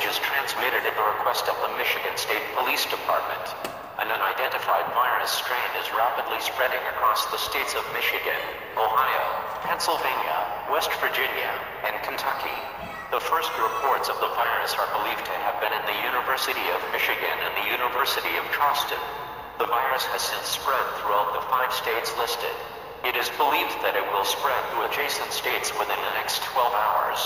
message is transmitted at the request of the Michigan State Police Department. An unidentified virus strain is rapidly spreading across the states of Michigan, Ohio, Pennsylvania, West Virginia, and Kentucky. The first reports of the virus are believed to have been in the University of Michigan and the University of Charleston. The virus has since spread throughout the 5 states listed. It is believed that it will spread to adjacent states within the next 12 hours.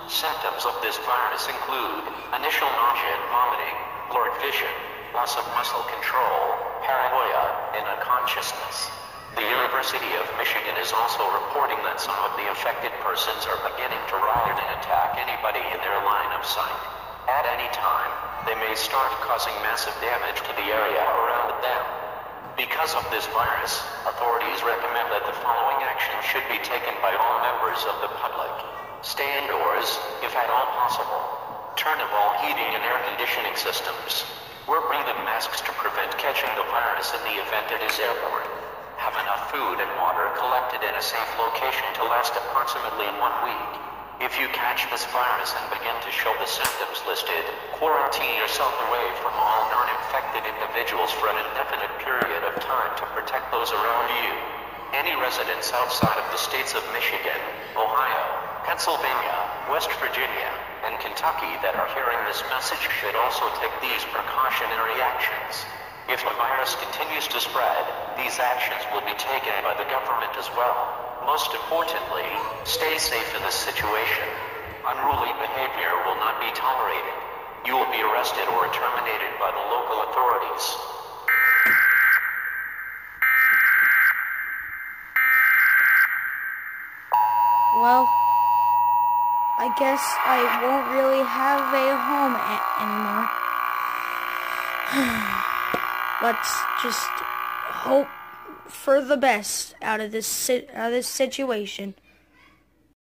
Symptoms of this virus include initial nausea and vomiting, blurred vision, loss of muscle control, paranoia, and unconsciousness. The University of Michigan is also reporting that some of the affected persons are beginning to riot and attack anybody in their line of sight. At any time, they may start causing massive damage to the area around them. Because of this virus, authorities recommend that the following actions should be taken by all members of the public. Stay indoors, if at all possible. Turn off all heating and air conditioning systems. Wear breathing masks to prevent catching the virus in the event it is airborne. Have enough food and water collected in a safe location to last approximately 1 week. If you catch this virus and begin to show the symptoms listed, quarantine yourself away from all non-infected individuals for an indefinite period of time to protect those around you. Any residents outside of the states of Michigan, Ohio, Pennsylvania, West Virginia, and Kentucky that are hearing this message should also take these precautionary actions. If the virus continues to spread, these actions will be taken by the government as well. Most importantly, stay safe in this situation. Unruly behavior will not be tolerated. You will be arrested or terminated by the local authorities. Well, I guess I won't really have a home anymore. Let's just hope for the best out of this situation.